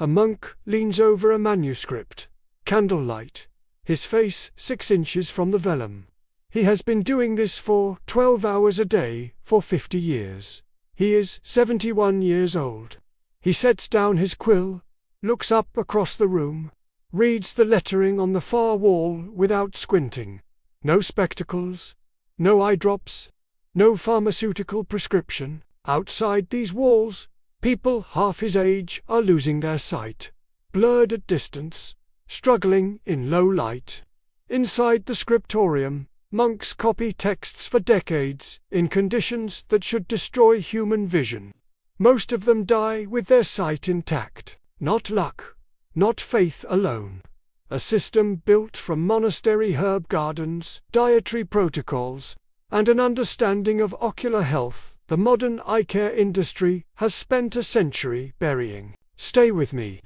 A monk leans over a manuscript. Candlelight. His face 6 inches from the vellum. He has been doing this for 12 hours a day for 50 years. He is 71 years old. He sets down his quill, looks up across the room, reads the lettering on the far wall without squinting. No spectacles, no eye drops, no pharmaceutical prescription. Outside these walls, people half his age are losing their sight, blurred at distance, struggling in low light. Inside the scriptorium, monks copy texts for decades in conditions that should destroy human vision. Most of them die with their sight intact. Not luck, not faith alone. A system built from monastery herb gardens, dietary protocols, and an understanding of ocular health the modern eye care industry has spent a century burying. Stay with me.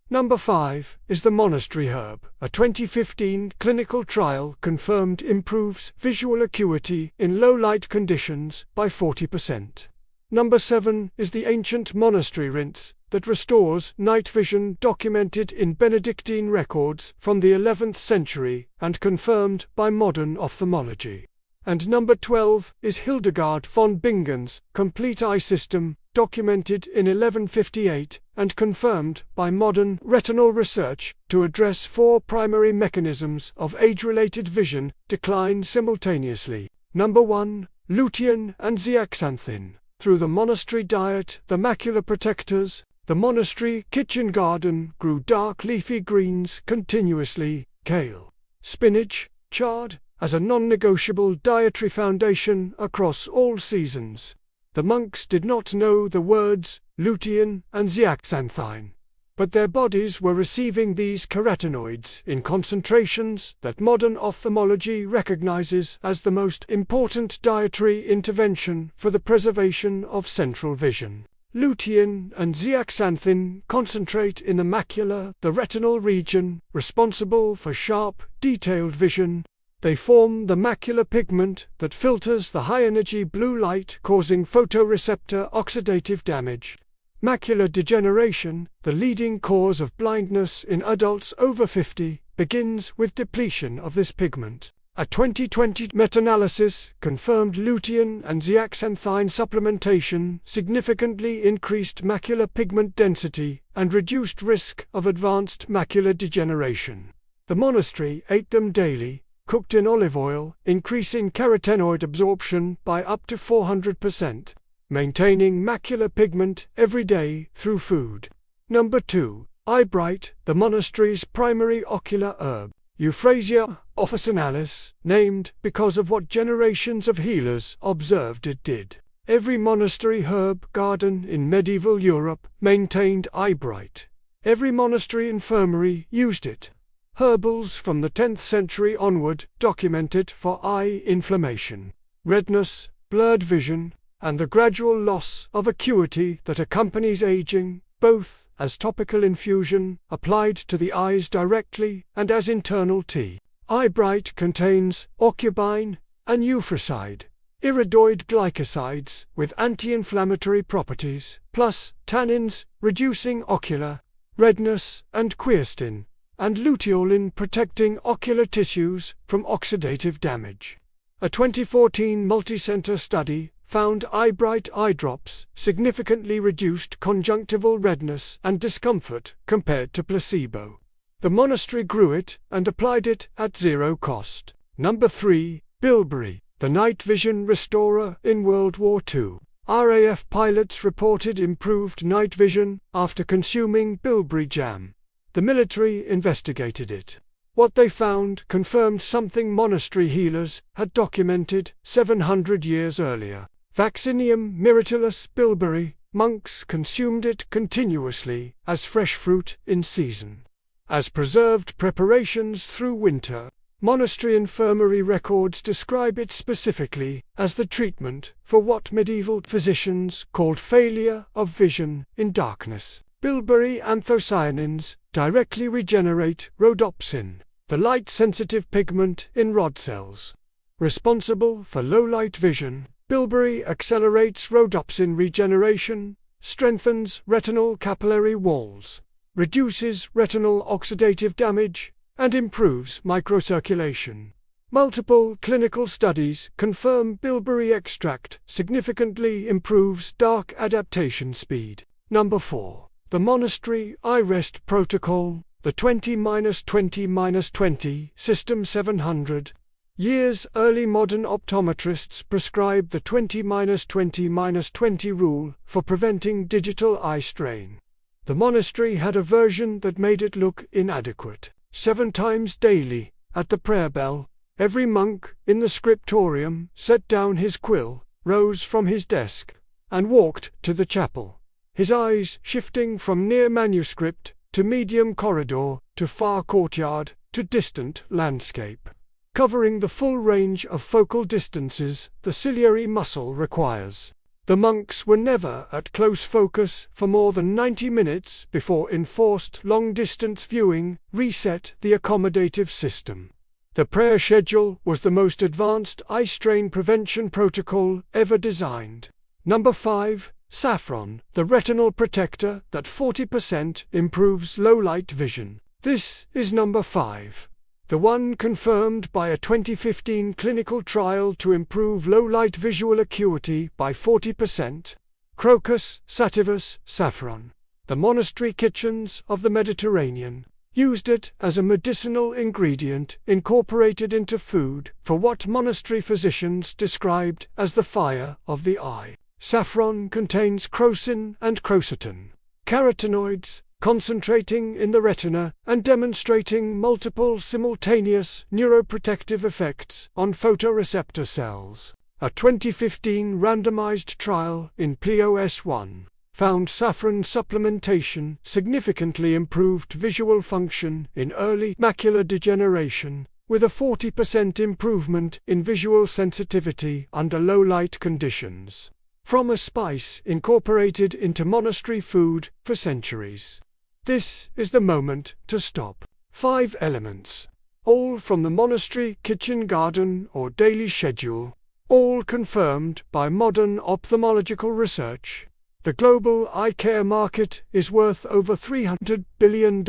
Number 5 is the monastery herb. A 2015 clinical trial confirmed improves visual acuity in low light conditions by 40%. Number 7 is the ancient monastery rinse that restores night vision, documented in Benedictine records from the 11th century and confirmed by modern ophthalmology. And number 12 is Hildegard von Bingen's complete eye system, documented in 1158 and confirmed by modern retinal research to address 4 primary mechanisms of age-related vision decline simultaneously. Number 1, lutein and zeaxanthin. Through the monastery diet, the macular protectors, the monastery kitchen garden grew dark leafy greens continuously, kale, spinach, chard, as a non-negotiable dietary foundation across all seasons. The monks did not know the words lutein and zeaxanthin, but their bodies were receiving these carotenoids in concentrations that modern ophthalmology recognizes as the most important dietary intervention for the preservation of central vision. Lutein and zeaxanthin concentrate in the macula, the retinal region, responsible for sharp, detailed vision. They form the macular pigment that filters the high-energy blue light, causing photoreceptor oxidative damage. Macular degeneration, the leading cause of blindness in adults over 50, begins with depletion of this pigment. A 2020 meta-analysis confirmed lutein and zeaxanthin supplementation significantly increased macular pigment density and reduced risk of advanced macular degeneration. The monastery ate them daily, cooked in olive oil, increasing carotenoid absorption by up to 400%, maintaining macular pigment every day through food. Number 2, eyebright, the monastery's primary ocular herb. Euphrasia officinalis, named because of what generations of healers observed it did. Every monastery herb garden in medieval Europe maintained eyebright. Every monastery infirmary used it. Herbals from the 10th century onward documented for eye inflammation, redness, blurred vision, and the gradual loss of acuity that accompanies aging, both as topical infusion applied to the eyes directly and as internal tea. Eyebright contains ocubine, an euphroside, iridoid glycosides with anti-inflammatory properties, plus tannins, reducing ocular redness, and quercetin, and luteolin, protecting ocular tissues from oxidative damage. A 2014 multicenter study found eyebright eye drops significantly reduced conjunctival redness and discomfort compared to placebo. The monastery grew it and applied it at zero cost. Number 3, bilberry, the night vision restorer in World War II. RAF pilots reported improved night vision after consuming bilberry jam. The military investigated it. What they found confirmed something monastery healers had documented 700 years earlier. Vaccinium myrtillus bilberry, monks consumed it continuously as fresh fruit in season. As preserved preparations through winter, monastery infirmary records describe it specifically as the treatment for what medieval physicians called failure of vision in darkness. Bilberry anthocyanins directly regenerate rhodopsin, the light-sensitive pigment in rod cells. Responsible for low-light vision, bilberry accelerates rhodopsin regeneration, strengthens retinal capillary walls, reduces retinal oxidative damage, and improves microcirculation. Multiple clinical studies confirm bilberry extract significantly improves dark adaptation speed. Number 4. The Monastery Eye Rest Protocol, the 20-20-20 System 700. Years early modern optometrists prescribed the 20-20-20 rule for preventing digital eye strain. The monastery had a version that made it look inadequate. 7 times daily, at the prayer bell, every monk in the scriptorium set down his quill, rose from his desk, and walked to the chapel, his eyes shifting from near manuscript to medium corridor to far courtyard to distant landscape, covering the full range of focal distances the ciliary muscle requires. The monks were never at close focus for more than 90 minutes before enforced long-distance viewing reset the accommodative system. The prayer schedule was the most advanced eye strain prevention protocol ever designed. Number 5. Saffron, the retinal protector that 40% improves low-light vision. This is number 5. The one confirmed by a 2015 clinical trial to improve low-light visual acuity by 40%. Crocus sativus saffron. The monastery kitchens of the Mediterranean used it as a medicinal ingredient incorporated into food for what monastery physicians described as the fire of the eye. Saffron contains crocin and crocitin, carotenoids, concentrating in the retina and demonstrating multiple simultaneous neuroprotective effects on photoreceptor cells. A 2015 randomized trial in POS1 found saffron supplementation significantly improved visual function in early macular degeneration, with a 40% improvement in visual sensitivity under low-light conditions. From a spice incorporated into monastery food for centuries. This is the moment to stop. 5 elements, all from the monastery kitchen garden or daily schedule, all confirmed by modern ophthalmological research. The global eye care market is worth over $300 billion,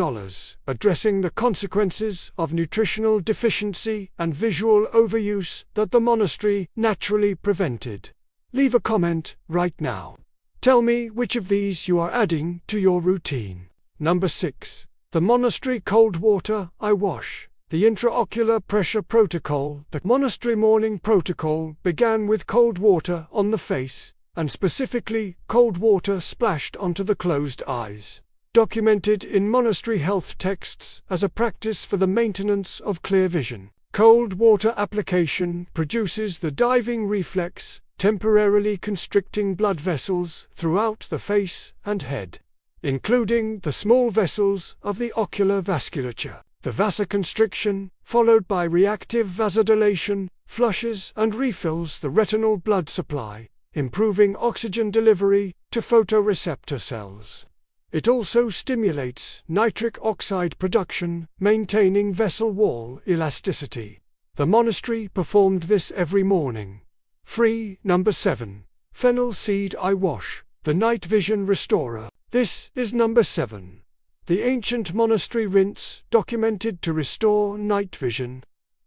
addressing the consequences of nutritional deficiency and visual overuse that the monastery naturally prevented. Leave a comment right now. Tell me which of these you are adding to your routine. Number 6. The Monastery Cold Water Eye Wash. The intraocular pressure protocol. The monastery morning protocol began with cold water on the face, and specifically cold water splashed onto the closed eyes. Documented in monastery health texts as a practice for the maintenance of clear vision. Cold water application produces the diving reflex, temporarily constricting blood vessels throughout the face and head, including the small vessels of the ocular vasculature. The vasoconstriction, followed by reactive vasodilation, flushes and refills the retinal blood supply, improving oxygen delivery to photoreceptor cells. It also stimulates nitric oxide production, maintaining vessel wall elasticity. The monastery performed this every morning. Free. Number 7. Fennel Seed Eye Wash, the Night Vision Restorer. This is number 7. The ancient monastery rinse, documented to restore night vision.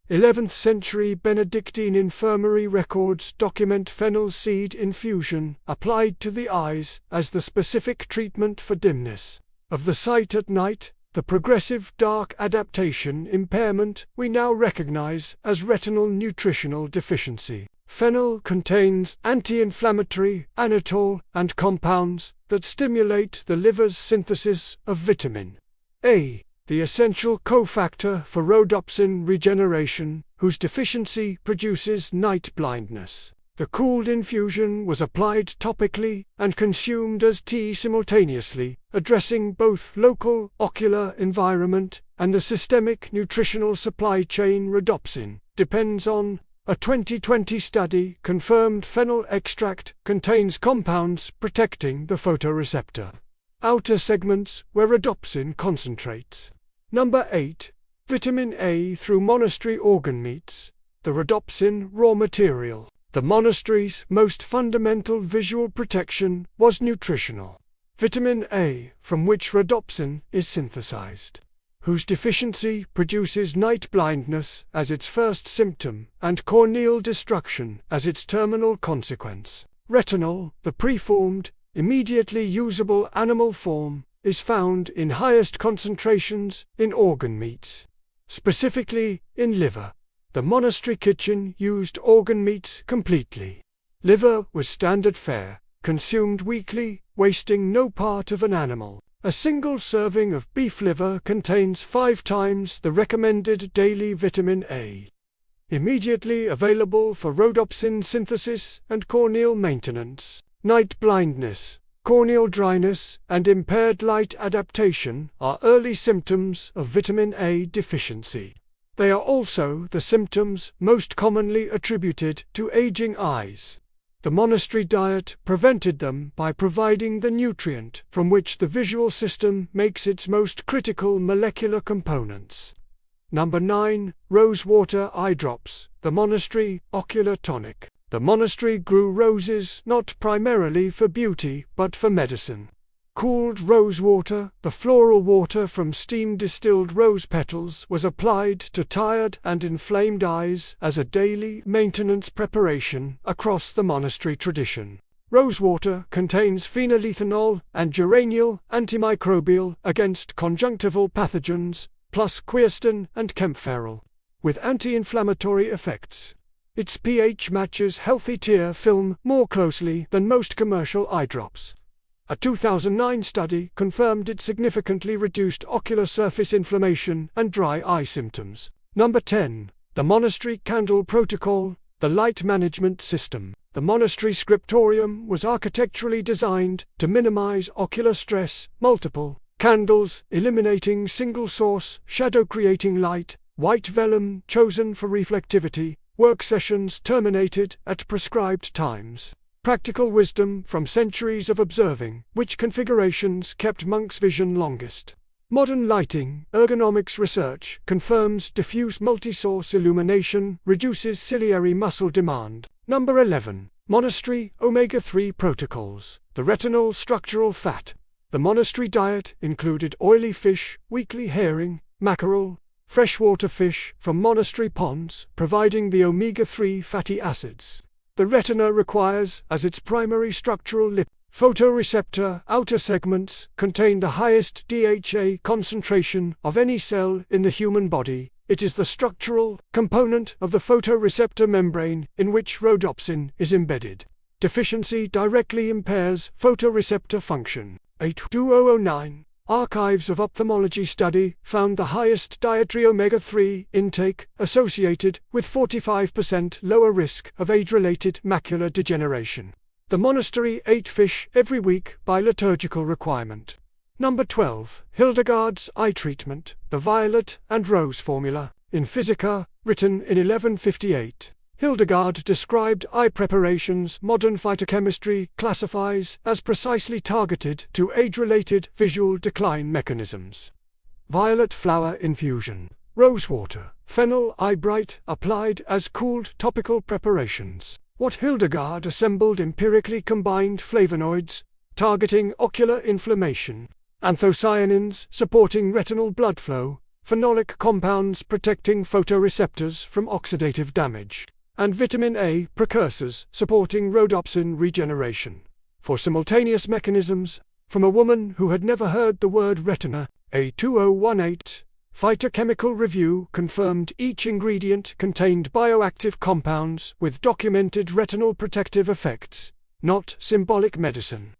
11th century Benedictine infirmary records document fennel seed infusion applied to the eyes as the specific treatment for dimness of the sight at night, the progressive dark adaptation impairment we now recognize as retinal nutritional deficiency. Fennel contains anti-inflammatory, anatole, and compounds that stimulate the liver's synthesis of vitamin A, the essential cofactor for rhodopsin regeneration, whose deficiency produces night blindness. The cooled infusion was applied topically and consumed as tea simultaneously, addressing both local ocular environment and the systemic nutritional supply chain. Rhodopsin depends on. A 2020 study confirmed fennel extract contains compounds protecting the photoreceptor outer segments where rhodopsin concentrates. Number 8. Vitamin A through monastery organ meats, the rhodopsin raw material. The monastery's most fundamental visual protection was nutritional. Vitamin A, from which rhodopsin is synthesized, whose deficiency produces night blindness as its first symptom and corneal destruction as its terminal consequence. Retinol, the preformed, immediately usable animal form, is found in highest concentrations in organ meats, specifically in liver. The monastery kitchen used organ meats completely. Liver was standard fare, consumed weekly, wasting no part of an animal. A single serving of beef liver contains 5 times the recommended daily vitamin A. Immediately available for rhodopsin synthesis and corneal maintenance. Night blindness, corneal dryness, and impaired light adaptation are early symptoms of vitamin A deficiency. They are also the symptoms most commonly attributed to aging eyes. The monastery diet prevented them by providing the nutrient from which the visual system makes its most critical molecular components. Number 9. Rosewater eye drops, the monastery ocular tonic. The monastery grew roses not primarily for beauty but for medicine. Cooled rosewater, the floral water from steam-distilled rose petals, was applied to tired and inflamed eyes as a daily maintenance preparation across the monastery tradition. Rosewater contains phenylethanol and geraniol, antimicrobial against conjunctival pathogens, plus quercetin and kaempferol, with anti-inflammatory effects. Its pH matches healthy tear film more closely than most commercial eye drops. A 2009 study confirmed it significantly reduced ocular surface inflammation and dry eye symptoms. Number 10. The monastery candle protocol, the light management system. The monastery scriptorium was architecturally designed to minimize ocular stress, multiple candles eliminating single source, shadow creating light, white vellum chosen for reflectivity, work sessions terminated at prescribed times. Practical wisdom from centuries of observing which configurations kept monks' vision longest. Modern lighting ergonomics research confirms diffuse multi-source illumination reduces ciliary muscle demand. Number 11. Monastery omega-3 protocols, the retinol structural fat. The monastery diet included oily fish, weekly herring, mackerel, freshwater fish from monastery ponds, providing the omega-3 fatty acids. The retina requires, as its primary structural lipid, photoreceptor outer segments contain the highest DHA concentration of any cell in the human body. It is the structural component of the photoreceptor membrane in which rhodopsin is embedded. Deficiency directly impairs photoreceptor function. 2009 Archives of Ophthalmology study found the highest dietary omega-3 intake associated with 45% lower risk of age-related macular degeneration. The monastery ate fish every week by liturgical requirement. Number 12. Hildegard's eye treatment, the violet and rose formula. In Physica, written in 1158. Hildegard described eye preparations modern phytochemistry classifies as precisely targeted to age-related visual decline mechanisms. Violet flower infusion, rosewater, phenyl eyebright applied as cooled topical preparations. What Hildegard assembled empirically combined flavonoids, targeting ocular inflammation, anthocyanins supporting retinal blood flow, phenolic compounds protecting photoreceptors from oxidative damage, and vitamin A precursors supporting rhodopsin regeneration. For simultaneous mechanisms, from a woman who had never heard the word retina, a 2018 phytochemical review confirmed each ingredient contained bioactive compounds with documented retinal protective effects, not symbolic medicine.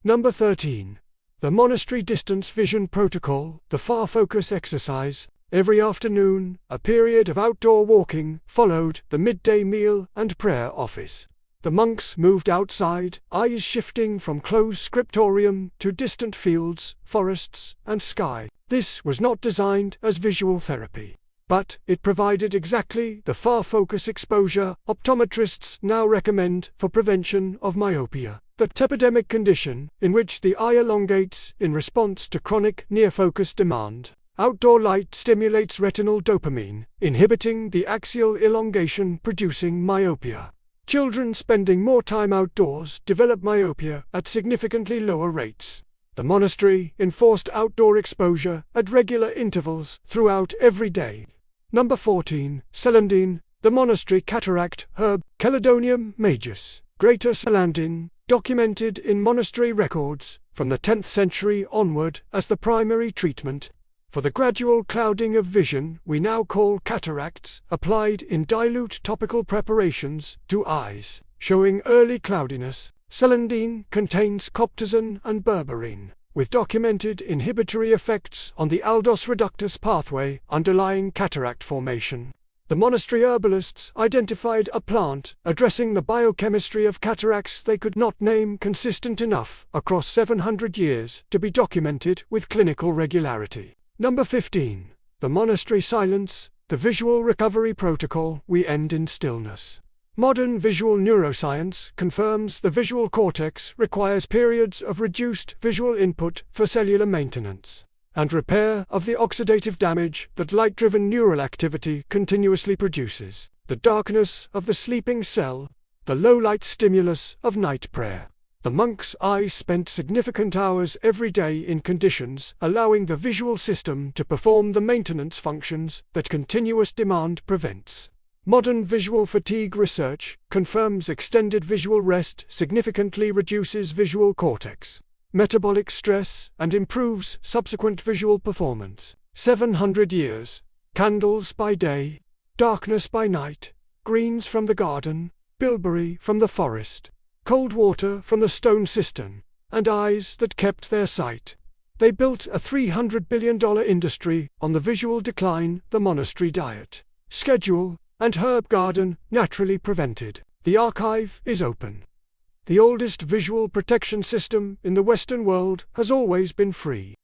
Number 13. The monastery distance vision protocol, the far focus exercise. Every afternoon, a period of outdoor walking followed the midday meal and prayer office. The monks moved outside, eyes shifting from closed scriptorium to distant fields, forests, and sky. This was not designed as visual therapy, but it provided exactly the far focus exposure optometrists now recommend for prevention of myopia, the tepidemic condition in which the eye elongates in response to chronic near-focus demand. Outdoor light stimulates retinal dopamine, inhibiting the axial elongation producing myopia. Children spending more time outdoors develop myopia at significantly lower rates. The monastery enforced outdoor exposure at regular intervals throughout every day. Number 14. Celandine, the monastery cataract herb, Chelidonium majus, Greater Celandine, documented in monastery records from the 10th century onward as the primary treatment for the gradual clouding of vision we now call cataracts, applied in dilute topical preparations to eyes showing early cloudiness. Celandine contains coptazone and berberine, with documented inhibitory effects on the aldose reductase pathway underlying cataract formation. The monastery herbalists identified a plant addressing the biochemistry of cataracts they could not name consistent enough across 700 years to be documented with clinical regularity. Number 15. The monastery silence, the visual recovery protocol. We end in stillness. Modern visual neuroscience confirms the visual cortex requires periods of reduced visual input for cellular maintenance and repair of the oxidative damage that light-driven neural activity continuously produces. The darkness of the sleeping cell, the low-light stimulus of night prayer. The monk's eyes spent significant hours every day in conditions allowing the visual system to perform the maintenance functions that continuous demand prevents. Modern visual fatigue research confirms extended visual rest significantly reduces visual cortex metabolic stress and improves subsequent visual performance. 700 years. Candles by day, darkness by night, greens from the garden, bilberry from the forest, cold water from the stone cistern, and eyes that kept their sight. They built a $300 billion industry on the visual decline. The monastery diet, schedule, and herb garden naturally prevented. The archive is open. The oldest visual protection system in the Western world has always been free.